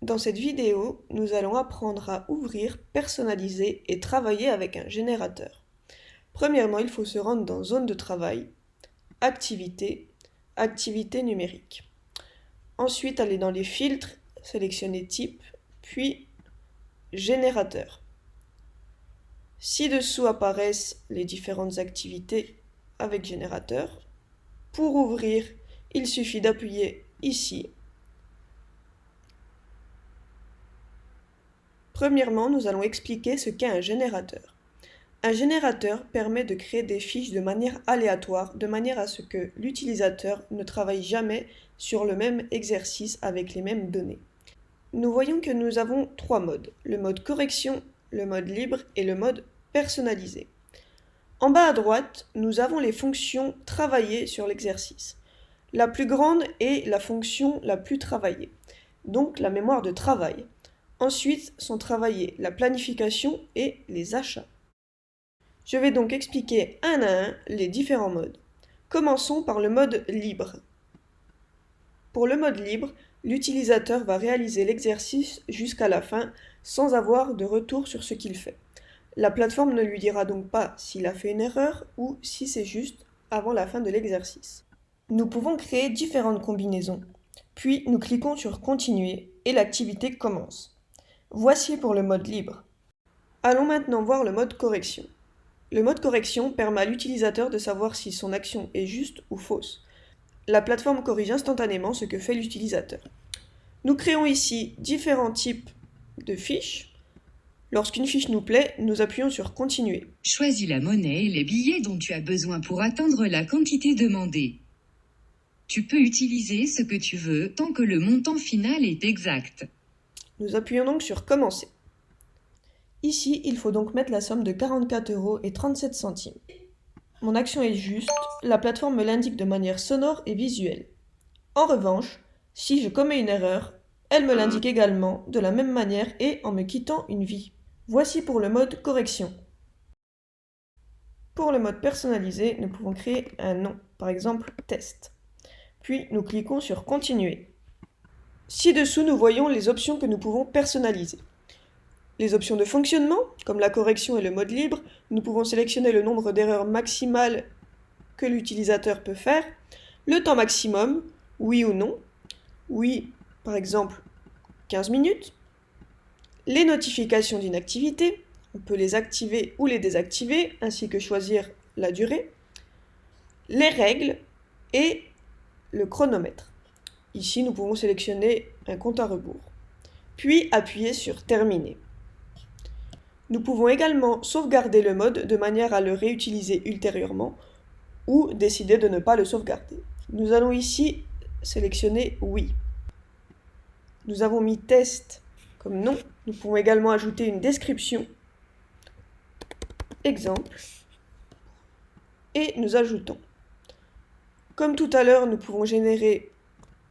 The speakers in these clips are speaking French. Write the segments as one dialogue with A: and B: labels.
A: Dans cette vidéo, nous allons apprendre à ouvrir, personnaliser et travailler avec un générateur. Premièrement, il faut se rendre dans Zone de travail, Activités, Activités numériques. Ensuite, aller dans les filtres, sélectionner Type, puis Générateur. Ci-dessous apparaissent les différentes activités avec générateur. Pour ouvrir, il suffit d'appuyer ici. Premièrement, nous allons expliquer ce qu'est un générateur. Un générateur permet de créer des fiches de manière aléatoire, de manière à ce que l'utilisateur ne travaille jamais sur le même exercice avec les mêmes données. Nous voyons que nous avons trois modes, le mode correction, le mode libre et le mode personnalisé. En bas à droite, nous avons les fonctions travailler sur l'exercice. La plus grande est la fonction la plus travaillée, donc la mémoire de travail. Ensuite sont travaillés la planification et les achats. Je vais donc expliquer un à un les différents modes. Commençons par le mode libre. Pour le mode libre, l'utilisateur va réaliser l'exercice jusqu'à la fin sans avoir de retour sur ce qu'il fait. La plateforme ne lui dira donc pas s'il a fait une erreur ou si c'est juste avant la fin de l'exercice. Nous pouvons créer différentes combinaisons. Puis nous cliquons sur Continuer et l'activité commence. Voici pour le mode libre. Allons maintenant voir le mode correction. Le mode correction permet à l'utilisateur de savoir si son action est juste ou fausse. La plateforme corrige instantanément ce que fait l'utilisateur. Nous créons ici différents types de fiches. Lorsqu'une fiche nous plaît, nous appuyons sur Continuer.
B: Choisis la monnaie et les billets dont tu as besoin pour atteindre la quantité demandée. Tu peux utiliser ce que tu veux tant que le montant final est exact.
A: Nous appuyons donc sur Commencer. Ici, il faut donc mettre la somme de 44,37 €. Mon action est juste, la plateforme me l'indique de manière sonore et visuelle. En revanche, si je commets une erreur, elle me l'indique également de la même manière et en me quittant une vie. Voici pour le mode correction. Pour le mode personnalisé, nous pouvons créer un nom, par exemple test. Puis nous cliquons sur Continuer. Ci-dessous, nous voyons les options que nous pouvons personnaliser. Les options de fonctionnement, comme la correction et le mode libre, nous pouvons sélectionner le nombre d'erreurs maximales que l'utilisateur peut faire, le temps maximum, oui ou non, oui, par exemple, 15 minutes, les notifications d'une activité, on peut les activer ou les désactiver, ainsi que choisir la durée, les règles et le chronomètre. Ici, nous pouvons sélectionner un compte à rebours, puis appuyer sur Terminer. Nous pouvons également sauvegarder le mode de manière à le réutiliser ultérieurement ou décider de ne pas le sauvegarder. Nous allons ici sélectionner Oui. Nous avons mis Test comme nom. Nous pouvons également ajouter une description, exemple, et nous ajoutons. Comme tout à l'heure, nous pouvons générer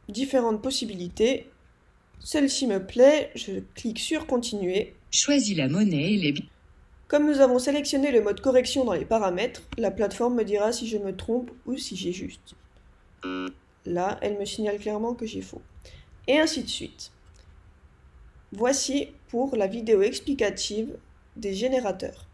A: différentes possibilités. Celle-ci me plaît, je clique sur Continuer.
B: Choisis la monnaie et les billets.
A: Comme nous avons sélectionné le mode correction dans les paramètres, la plateforme me dira si je me trompe ou si j'ai juste. Là, elle me signale clairement que j'ai faux. Et ainsi de suite. Voici pour la vidéo explicative des générateurs.